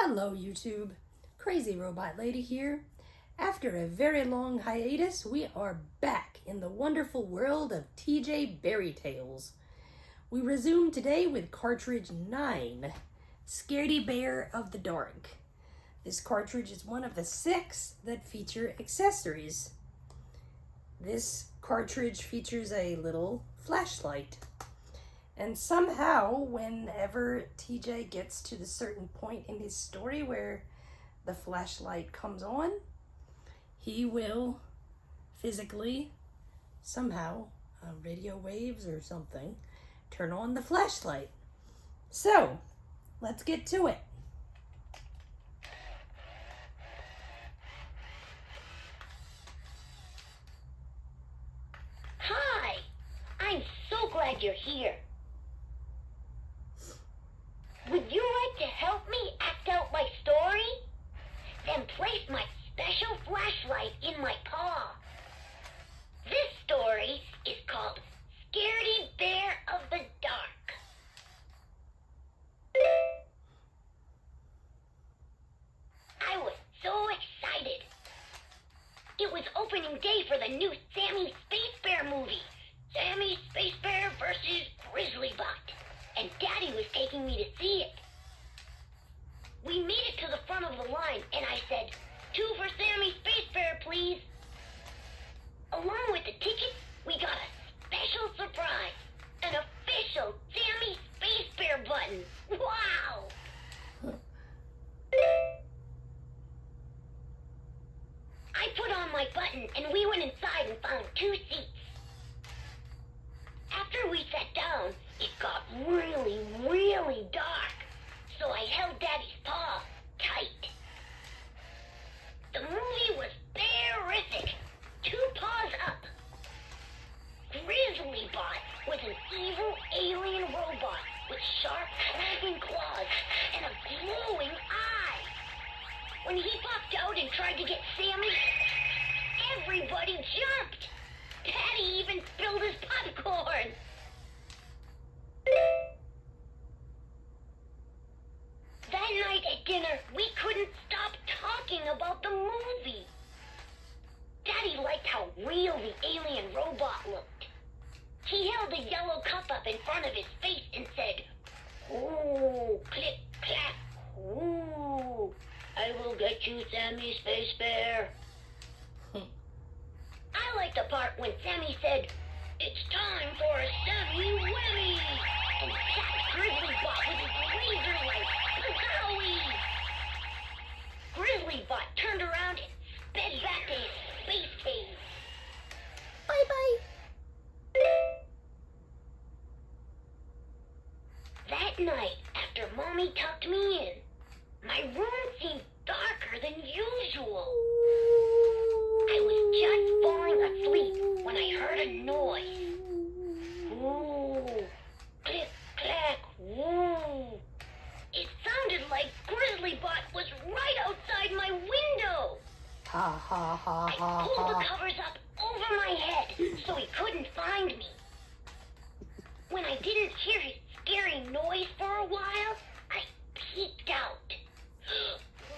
Hello YouTube, Crazy Robot Lady here. After a very long hiatus, we are back in the wonderful world of TJ Bearytales. We resume today with cartridge 9, Scaredy Bear of the Dark. This cartridge is one of the 6 that feature accessories. This cartridge features a little flashlight. And somehow, whenever TJ gets to the certain point in his story where the flashlight comes on, he will physically, somehow, radio waves or something, turn on the flashlight. So, let's get to it. Hi! I'm so glad you're here. Would you like to help me act out my story? Then place my special flashlight in my paw. This story is called Scaredy Bear of the Dark. I was so excited. It was opening day for the new Sammy Space Bear movie. Sammy Space Bear versus Grizzlybot. And Daddy was taking me to see it. We made it to the front of the line, and I said, 2 for Sammy Space Bear, please. Along with the tickets, we got a special surprise. An official Sammy Space Bear button. Wow! I put on my button, and we went inside and found 2 seats. After we sat down, it got really, really dark, so I held Daddy's paw tight. The movie was bearific. 2 paws up. Grizzlybot was an evil alien robot with sharp, clawing claws and a glowing eye. When he popped out and tried to get Sammy, everybody jumped. Daddy even spilled his popcorn. That night at dinner, we couldn't stop talking about the movie. Daddy liked how real the alien robot looked. He held a yellow cup up in front of his face and said, "Ooh, click, clack, ooh, I will get you, Sammy Space Bear." I liked the part when Sammy said, "It's time for a Sammy Whammy," and zapped Grizzlybot with his laser light. Zowie! Grizzlybot turned around and sped back to his space cave. Bye-bye. That night, after Mommy tucked me in, my room seemed darker than usual. I was just falling asleep when I heard a noise. Ooh, click, clack, woo. It sounded like Grizzlybot was right outside my window. Ha ha ha ha I pulled ha. the covers up over my head so he couldn't find me. When I didn't hear his scary noise for a while, I peeked out.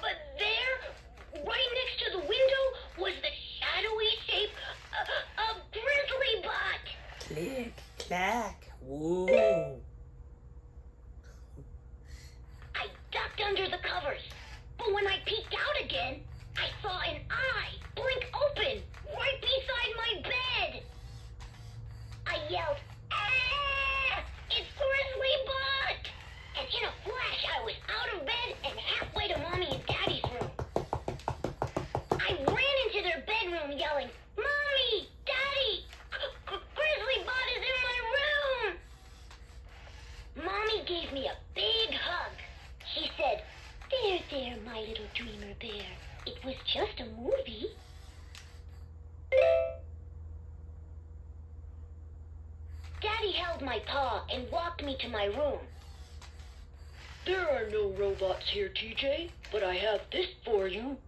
But there, right next to the window, was the shadowy shape of Grizzlybot. Click, clack, woo. I ducked under the covers, but when I peeked out again, I saw an eye blink open right beside my bed. I yelled, "Ah! It's Grizzlybot!" And in a flash, I was out of bed and halfway to Mommy and Daddy's room. I ran into their bedroom yelling, "Mommy! Daddy! Grizzlybot is in my room!" Mommy gave me a big hug. She said, There, my little dreamer bear. It was just a movie." Daddy held my paw and walked me to my room. "There are no robots here, TJ, but I have this for you."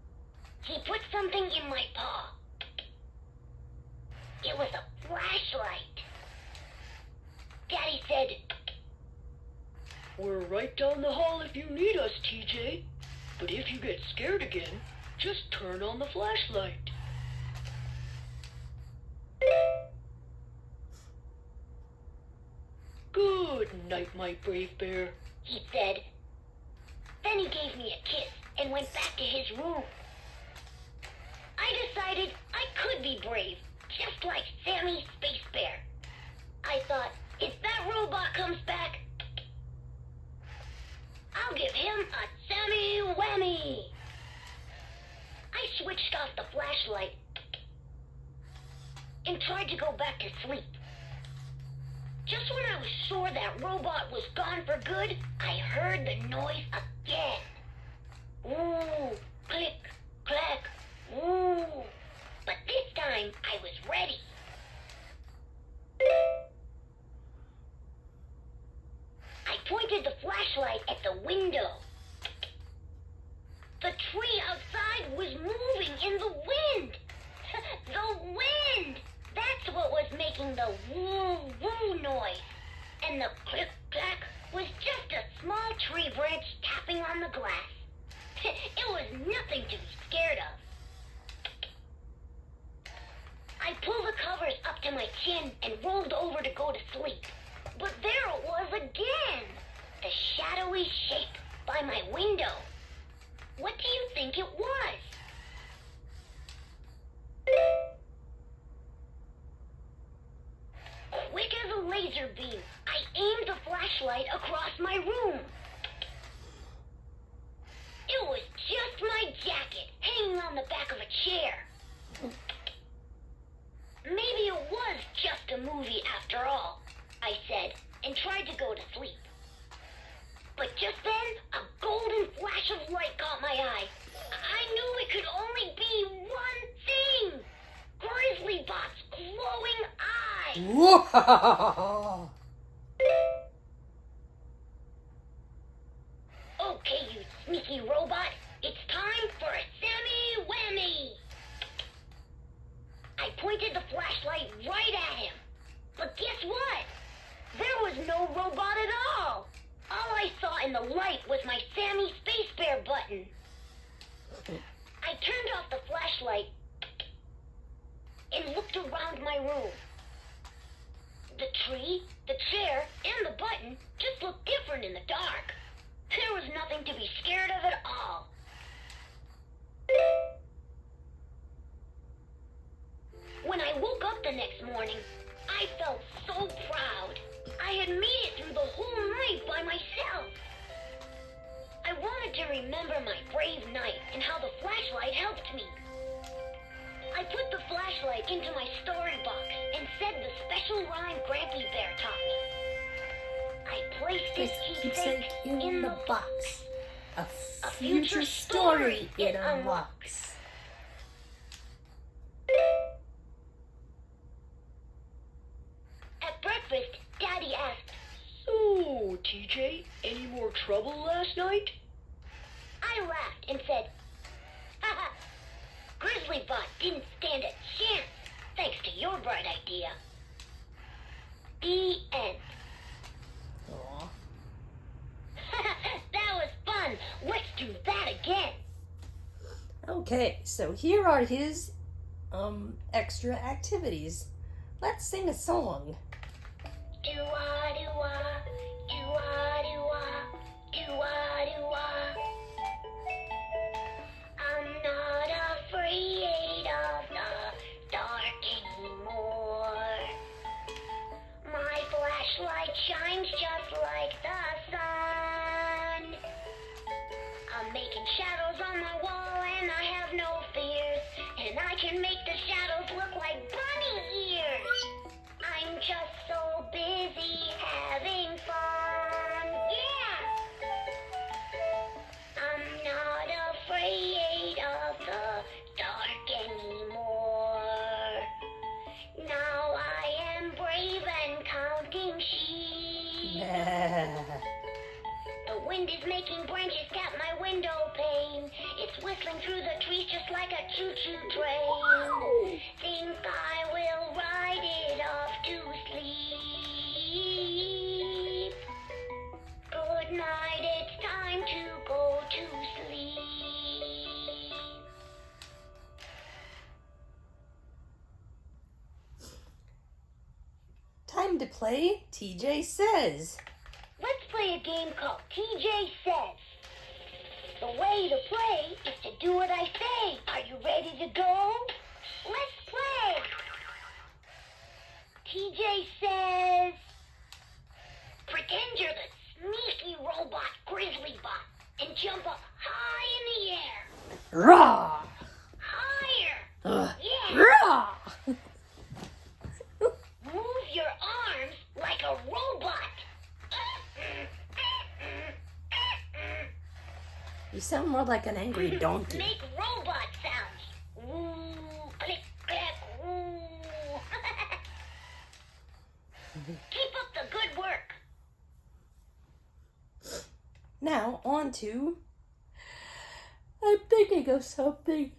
He put something in my paw. It was a flashlight. Daddy said, "We're right down the hall if you need us, TJ." But if you get scared again, just turn on the flashlight. Good night, my brave bear, he said. Then he gave me a kiss and went back to his room. I decided I could be brave, just like Sammy Space Bear. I thought, if that robot comes back, I'll give him a Sammy Whammy. I switched off the flashlight and tried to go back to sleep. Just when I was sure that robot was gone for good, I heard the noise again. Ooh, click, clack, ooh. But this time, I was ready. I pointed the flashlight at the window. The tree outside was moving in the wind. The wind! That's what was making the woo-woo noise. And the click-clack was just a small tree branch tapping on the glass. It was nothing to be scared of. I pulled the covers up to my chin and rolled over to go to sleep. But there it was again, the shadowy shape by my window. What do you think it was? Quick as a laser beam, I aimed the flashlight across my room. It was just my jacket hanging on the back of a chair. Maybe it was just a movie after all, I said, and tried to go to sleep. But just then, a golden flash of light caught my eye. I knew it could only be one thing. Grizzly Bot's glowing eyes. Whoa! Okay, you sneaky robot. It's time for a Sammy Whammy. I pointed the flashlight right at him. But guess what? There was no robot at all. All I saw in the light was my Sammy Space Bear button. I turned off the flashlight and looked around my room. The tree, the chair, and the button just looked different in the dark. There was nothing to be scared of at all. When I woke up the next morning, I felt so proud. I had made it through the whole night by myself. I wanted to remember my brave night and how the flashlight helped me. I put the flashlight into my storybox and said the special rhyme Grampy Bear taught me. I placed this keepsake in the box. A future story it unlocks. At breakfast, Daddy asked, So, TJ, any more trouble last night? I laughed and said, haha, Grizzly Bot didn't stand a chance, thanks to your bright idea. The end. Aw. That was fun. Let's do that again. Okay, so here are his extra activities. Let's sing a song. Do-ah, do-ah, do-ah, do-ah, do-ah, do-ah. I'm not afraid of the dark anymore. My flashlight shines just like the sun. I'm making shadows on my wall and I have no fears. And I can make the shadows look like bunny ears. I'm just so busy having fun. Yeah! I'm not afraid of the dark anymore. Now I am brave and counting sheep. The wind is making branches tap my window pane. It's whistling through the trees just like a choo-choo train. Think I will ride it off to sleep. Good night, it's time to go to sleep. play TJ Says. Let's play a game called TJ Says. The way to play is to do what I say. Are you ready to go? Let's play. TJ says, pretend you're the sneaky robot Grizzly Bot and jump up high in the air. Raw! Higher. Yeah. Raw! Move your arms like a robot. You sound more like an angry donkey. Make robot sounds. Woo, click, clack, woo. Keep up the good work. Now, on to... I'm thinking of something.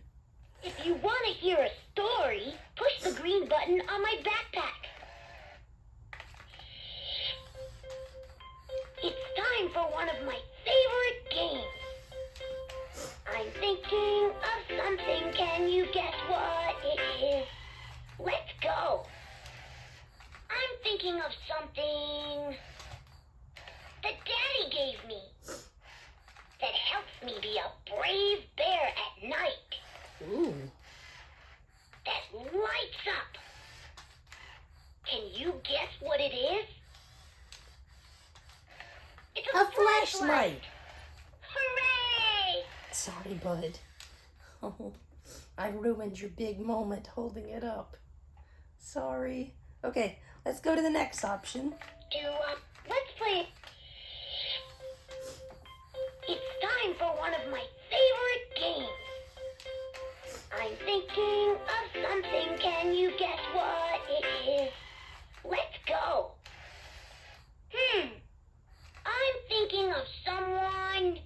If you want to hear a story, push the green button on my backpack. It's time for one of my favorite games. I'm thinking of something. Can you guess what it is? Let's go. I'm thinking of something that Daddy gave me that helps me be a brave bear at night. Ooh. That lights up. Can you guess what it is? It's A flashlight. Hooray! Sorry, bud. Oh, I ruined your big moment holding it up. Sorry. Okay, let's go to the next option. Let's play. It's time for one of my favorite games. I'm thinking of something. Can you guess what it is? Let's go. I'm thinking of someone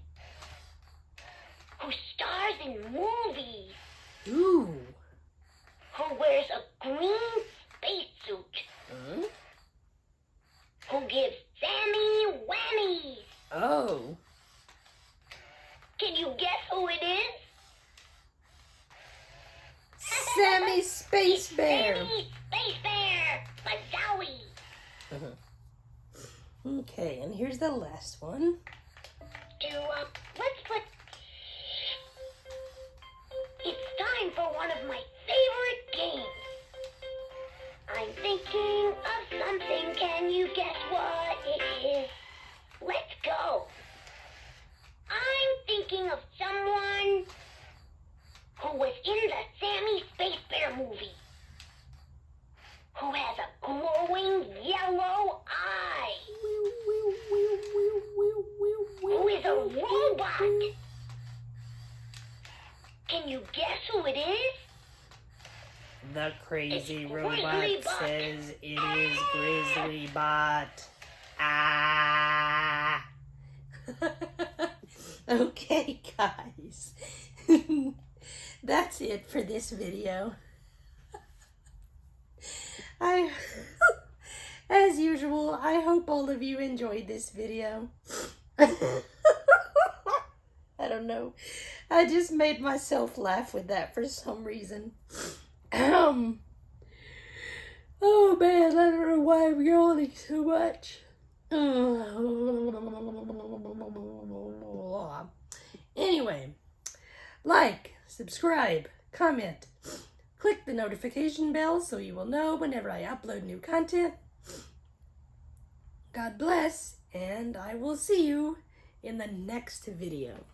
who stars in movies, Ooh. who wears a green spacesuit, who gives Sammy whammies. Oh. Can you guess who it is? Sammy Space Bear. Sammy Space Bear. Bazowie. Okay, and here's the last one. Let's put. It's time for one of my favorite games. I'm thinking of something. Can you guess what it is? Let's go. I'm thinking of someone who was in the Sammy Space Bear movie, who has a glowing yellow eye, who is a robot. Can you guess who it is? The crazy It's robot Grizzly Bot. says it is Grizzly Bot. Ah! Okay, guys. That's it for this video. As usual, I hope all of you enjoyed this video. I don't know. I just made myself laugh with that for some reason. Oh man, I don't know why I'm yawning so much. Anyway, like, subscribe, comment, click the notification bell so you will know whenever I upload new content. God bless, and I will see you in the next video.